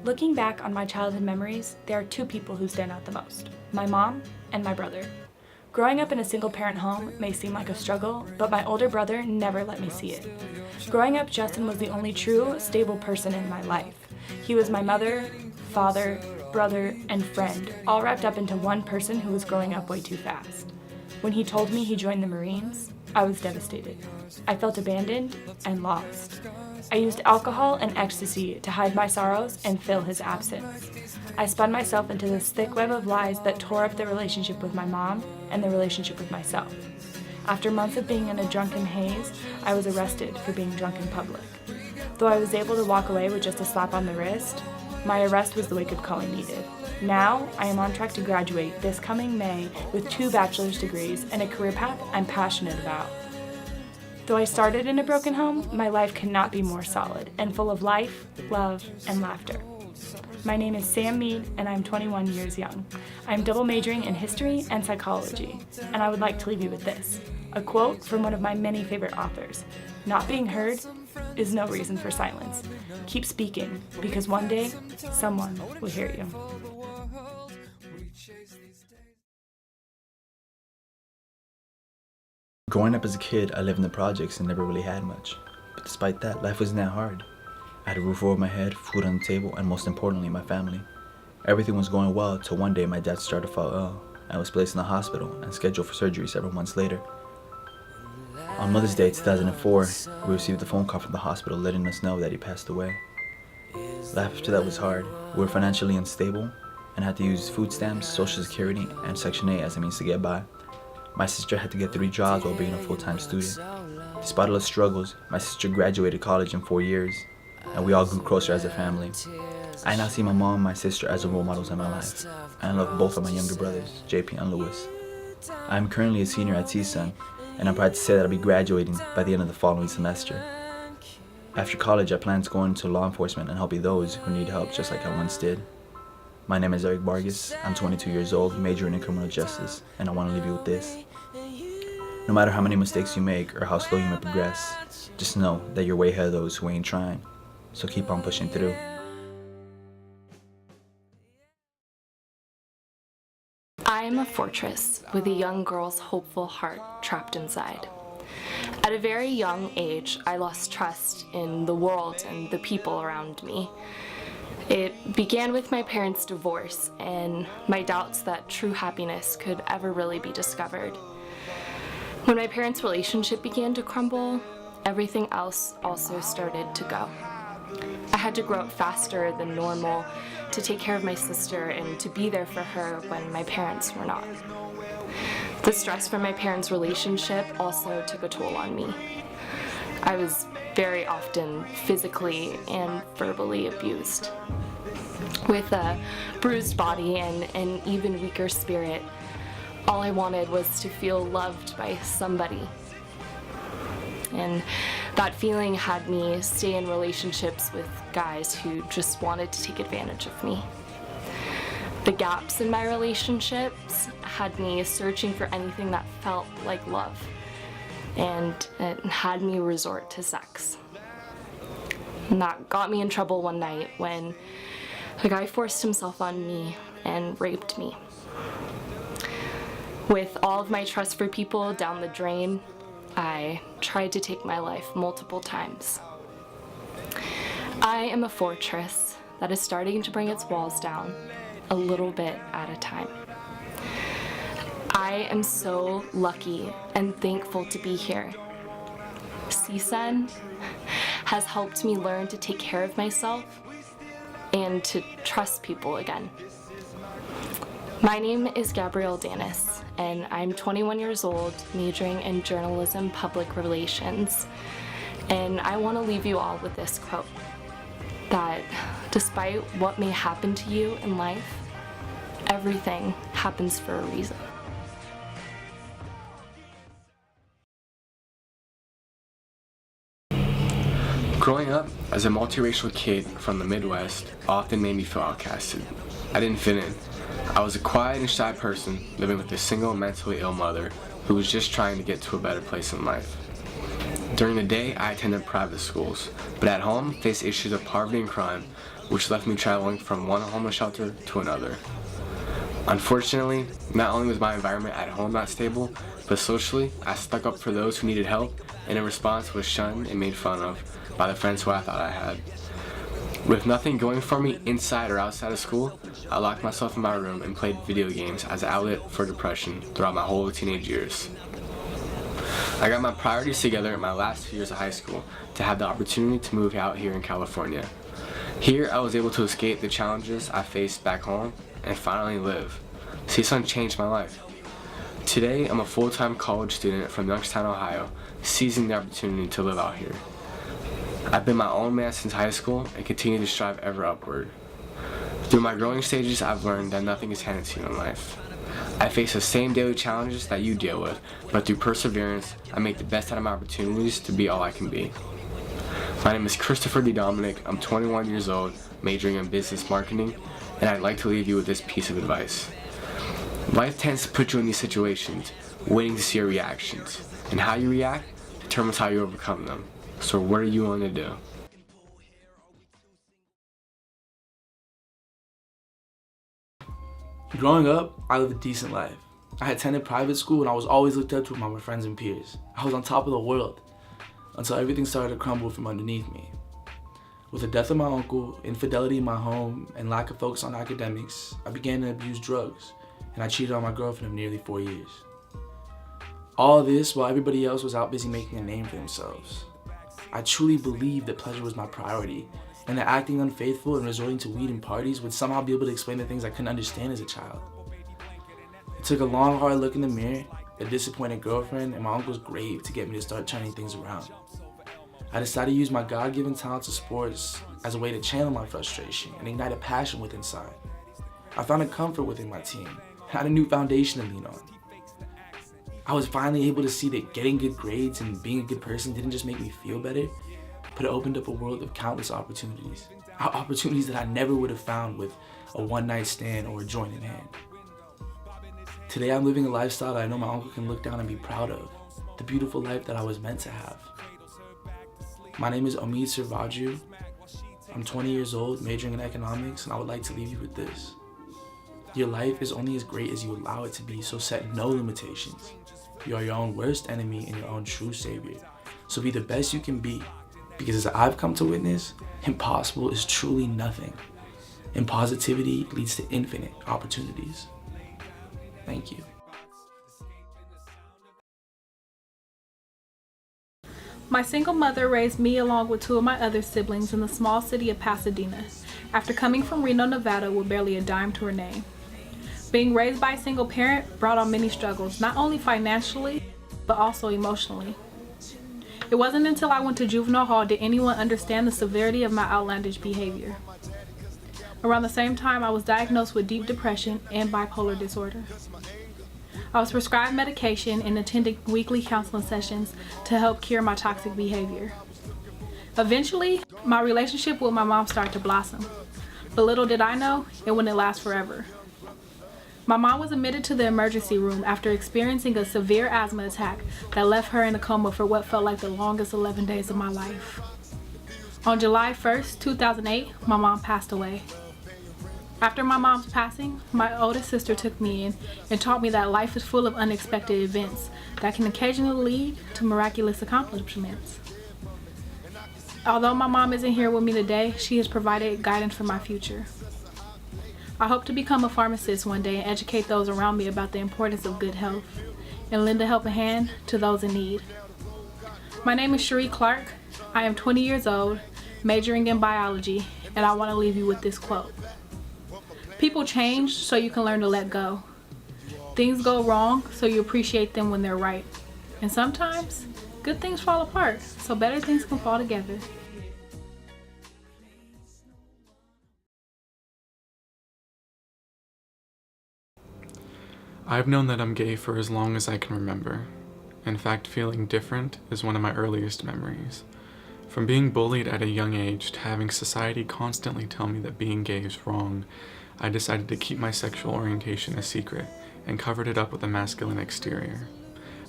Looking back on my childhood memories, there are two people who stand out the most: my mom and my brother. Growing up in a single-parent home may seem like a struggle, but my older brother never let me see it. Growing up, Justin was the only true, stable person in my life. He was my mother, father, brother, and friend, all wrapped up into one person who was growing up way too fast. When he told me he joined the Marines, I was devastated. I felt abandoned and lost. I used alcohol and ecstasy to hide my sorrows and fill his absence. I spun myself into this thick web of lies that tore up the relationship with my mom and the relationship with myself. After months of being in a drunken haze, I was arrested for being drunk in public. Though I was able to walk away with just a slap on the wrist, my arrest was the wake-up call I needed. Now, I am on track to graduate this coming May with 2 bachelor's degrees and a career path I'm passionate about. Though I started in a broken home, my life cannot be more solid and full of life, love, and laughter. My name is Sam Mead, and I'm 21 years young. I'm double majoring in history and psychology, and I would like to leave you with this, a quote from one of my many favorite authors: "Not being heard is no reason for silence. Keep speaking, because one day, someone will hear you." Growing up as a kid, I lived in the projects and never really had much. But despite that, life wasn't that hard. I had a roof over my head, food on the table, and most importantly, my family. Everything was going well till one day my dad started to fall ill. I was placed in the hospital and scheduled for surgery several months later. On Mother's Day 2004, we received a phone call from the hospital letting us know that he passed away. Life after that was hard. We were financially unstable and had to use food stamps, Social Security, and Section 8 as a means to get by. My sister had to get 3 jobs while being a full-time student. Despite all the struggles, my sister graduated college in 4 years, and we all grew closer as a family. I now see my mom and my sister as role models in my life, and I love both of my younger brothers, JP and Lewis. I am currently a senior at CSUN, and I'm proud to say that I'll be graduating by the end of the following semester. After college, I plan to go into law enforcement and helping those who need help just like I once did. My name is Eric Vargas. I'm 22 years old, majoring in criminal justice, and I want to leave you with this. No matter how many mistakes you make or how slow you may progress, just know that you're way ahead of those who ain't trying, so keep on pushing through. I am a fortress with a young girl's hopeful heart trapped inside. At a very young age, I lost trust in the world and the people around me. It began with my parents' divorce and my doubts that true happiness could ever really be discovered. When my parents' relationship began to crumble, everything else also started to go. I had to grow up faster than normal to take care of my sister and to be there for her when my parents were not. The stress from my parents' relationship also took a toll on me. I was very often physically and verbally abused. With a bruised body and an even weaker spirit, all I wanted was to feel loved by somebody. And that feeling had me stay in relationships with guys who just wanted to take advantage of me. The gaps in my relationships had me searching for anything that felt like love, and it had me resort to sex. And that got me in trouble one night when a guy forced himself on me and raped me. With all of my trust for people down the drain, I tried to take my life multiple times. I am a fortress that is starting to bring its walls down a little bit at a time. I am so lucky and thankful to be here. CSUN has helped me learn to take care of myself and to trust people again. My name is Gabrielle Danis, and I'm 21 years old, majoring in journalism public relations. And I want to leave you all with this quote, that despite what may happen to you in life, everything happens for a reason. Growing up as a multiracial kid from the Midwest often made me feel outcasted. I didn't fit in. I was a quiet and shy person living with a single mentally ill mother who was just trying to get to a better place in life. During the day, I attended private schools, but at home, faced issues of poverty and crime, which left me traveling from one homeless shelter to another. Unfortunately, not only was my environment at home not stable, but socially, I stuck up for those who needed help, and in response was shunned and made fun of by the friends who I thought I had. With nothing going for me inside or outside of school, I locked myself in my room and played video games as an outlet for depression throughout my whole teenage years. I got my priorities together in my last 2 years of high school to have the opportunity to move out here in California. Here, I was able to escape the challenges I faced back home and finally live. CSUN changed my life. Today, I'm a full-time college student from Youngstown, Ohio, seizing the opportunity to live out here. I've been my own man since high school and continue to strive ever upward. Through my growing stages, I've learned that nothing is handed to you in life. I face the same daily challenges that you deal with, but through perseverance, I make the best out of my opportunities to be all I can be. My name is Christopher D. Dominic. I'm 21 years old, majoring in business marketing, and I'd like to leave you with this piece of advice. Life tends to put you in these situations, waiting to see your reactions, and how you react determines how you overcome them. So what are you going to do? Growing up, I lived a decent life. I attended private school and I was always looked up to by my friends and peers. I was on top of the world until everything started to crumble from underneath me. With the death of my uncle, infidelity in my home, and lack of focus on academics, I began to abuse drugs, and I cheated on my girlfriend of nearly 4 years. All of this while everybody else was out busy making a name for themselves. I truly believed that pleasure was my priority, and that acting unfaithful and resorting to weed and parties would somehow be able to explain the things I couldn't understand as a child. It took a long, hard look in the mirror, a disappointed girlfriend, and my uncle's grave to get me to start turning things around. I decided to use my God-given talents of sports as a way to channel my frustration and ignite a passion within inside. I found a comfort within my team, and had a new foundation to lean on. I was finally able to see that getting good grades and being a good person didn't just make me feel better, but it opened up a world of countless opportunities. Opportunities that I never would have found with a one-night stand or a joint in hand. Today I'm living a lifestyle that I know my uncle can look down and be proud of. The beautiful life that I was meant to have. My name is Omid Servaju. I'm 20 years old, majoring in economics, and I would like to leave you with this. Your life is only as great as you allow it to be, so set no limitations. You are your own worst enemy and your own true savior. So be the best you can be, because as I've come to witness, impossible is truly nothing. And positivity leads to infinite opportunities. Thank you. My single mother raised me along with two of my other siblings in the small city of Pasadena, after coming from Reno, Nevada with barely a dime to her name. Being raised by a single parent brought on many struggles, not only financially, but also emotionally. It wasn't until I went to juvenile hall did anyone understand the severity of my outlandish behavior. Around the same time, I was diagnosed with deep depression and bipolar disorder. I was prescribed medication and attended weekly counseling sessions to help cure my toxic behavior. Eventually, my relationship with my mom started to blossom, but little did I know, it wouldn't last forever. My mom was admitted to the emergency room after experiencing a severe asthma attack that left her in a coma for what felt like the longest 11 days of my life. On July 1st, 2008, my mom passed away. After my mom's passing, my oldest sister took me in and taught me that life is full of unexpected events that can occasionally lead to miraculous accomplishments. Although my mom isn't here with me today, she has provided guidance for my future. I hope to become a pharmacist one day and educate those around me about the importance of good health and lend a helping hand to those in need. My name is Cherie Clark. I am 20 years old, majoring in biology, and I want to leave you with this quote. People change so you can learn to let go. Things go wrong so you appreciate them when they're right. And sometimes, good things fall apart so better things can fall together. I've known that I'm gay for as long as I can remember. In fact, feeling different is one of my earliest memories. From being bullied at a young age to having society constantly tell me that being gay is wrong, I decided to keep my sexual orientation a secret and covered it up with a masculine exterior.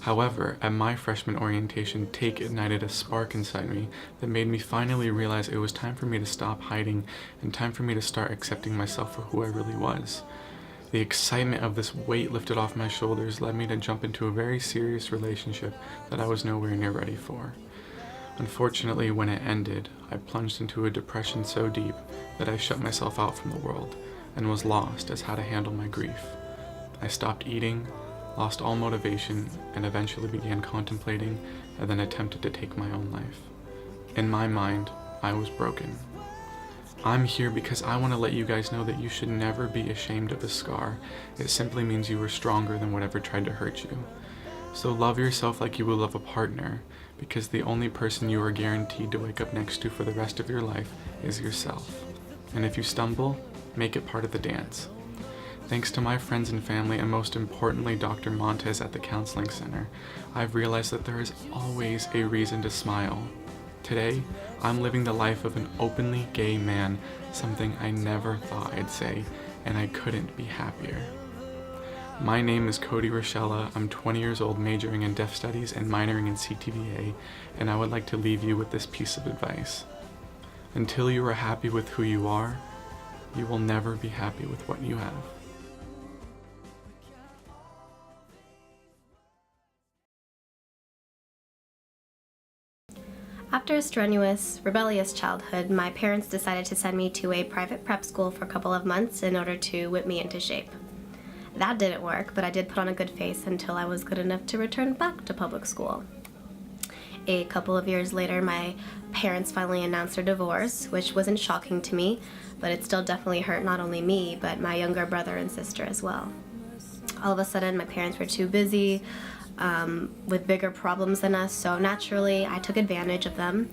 However, at my freshman orientation, Take ignited a spark inside me that made me finally realize it was time for me to stop hiding and time for me to start accepting myself for who I really was. The excitement of this weight lifted off my shoulders led me to jump into a very serious relationship that I was nowhere near ready for. Unfortunately, when it ended, I plunged into a depression so deep that I shut myself out from the world and was lost as how to handle my grief. I stopped eating, lost all motivation, and eventually began contemplating and then attempted to take my own life. In my mind, I was broken. I'm here because I want to let you guys know that you should never be ashamed of a scar. It simply means you were stronger than whatever tried to hurt you. So love yourself like you would love a partner, because the only person you are guaranteed to wake up next to for the rest of your life is yourself. And if you stumble, make it part of the dance. Thanks to my friends and family, and most importantly Dr. Montez at the Counseling Center, I've realized that there is always a reason to smile. Today, I'm living the life of an openly gay man, something I never thought I'd say, and I couldn't be happier. My name is Cody Rochella. I'm 20 years old, majoring in Deaf Studies and minoring in CTVA, and I would like to leave you with this piece of advice. Until you are happy with who you are, you will never be happy with what you have. After a strenuous, rebellious childhood, my parents decided to send me to a private prep school for a couple of months in order to whip me into shape. That didn't work, but I did put on a good face until I was good enough to return back to public school. A couple of years later, my parents finally announced their divorce, which wasn't shocking to me, but it still definitely hurt not only me, but my younger brother and sister as well. All of a sudden, my parents were too busy with bigger problems than us, so naturally I took advantage of them.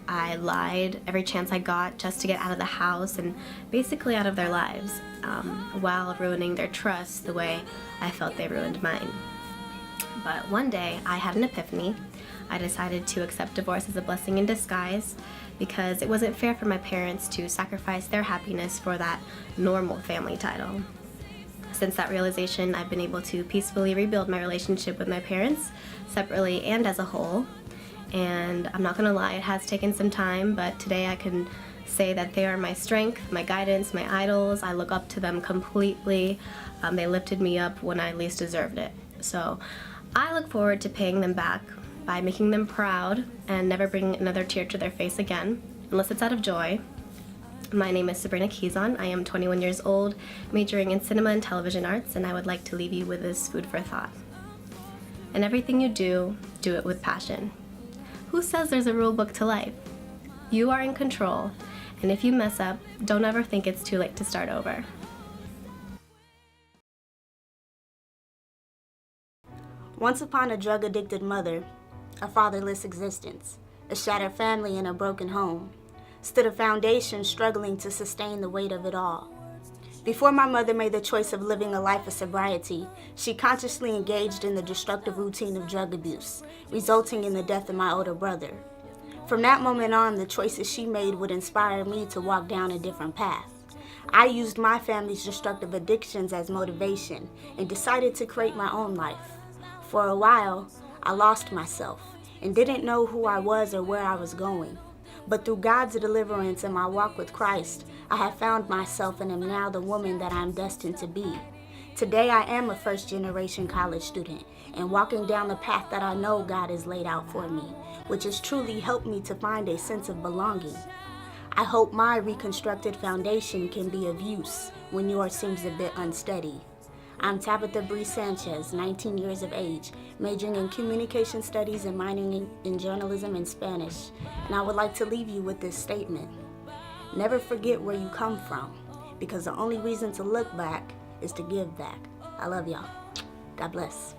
I lied every chance I got just to get out of the house and basically out of their lives, while ruining their trust the way I felt they ruined mine. But one day I had an epiphany. I decided to accept divorce as a blessing in disguise because it wasn't fair for my parents to sacrifice their happiness for that normal family title. Since that realization, I've been able to peacefully rebuild my relationship with my parents, separately and as a whole. And I'm not gonna lie, it has taken some time, but today I can say that they are my strength, my guidance, my idols. I look up to them completely. They lifted me up when I least deserved it. So I look forward to paying them back by making them proud and never bringing another tear to their face again, unless it's out of joy. My name is Sabrina Kizon. I am 21 years old, majoring in cinema and television arts, and I would like to leave you with this food for thought. In everything you do, do it with passion. Who says there's a rule book to life? You are in control, and if you mess up, don't ever think it's too late to start over. Once upon a drug-addicted mother, a fatherless existence, a shattered family and a broken home, stood a foundation struggling to sustain the weight of it all. Before my mother made the choice of living a life of sobriety, she consciously engaged in the destructive routine of drug abuse, resulting in the death of my older brother. From that moment on, the choices she made would inspire me to walk down a different path. I used my family's destructive addictions as motivation and decided to create my own life. For a while, I lost myself and didn't know who I was or where I was going. But through God's deliverance and my walk with Christ, I have found myself and am now the woman that I am destined to be. Today I am a first-generation college student and walking down the path that I know God has laid out for me, which has truly helped me to find a sense of belonging. I hope my reconstructed foundation can be of use when yours seems a bit unsteady. I'm Tabitha Bree Sanchez, 19 years of age, majoring in communication studies and minoring in journalism and Spanish, and I would like to leave you with this statement. Never forget where you come from, because the only reason to look back is to give back. I love y'all. God bless.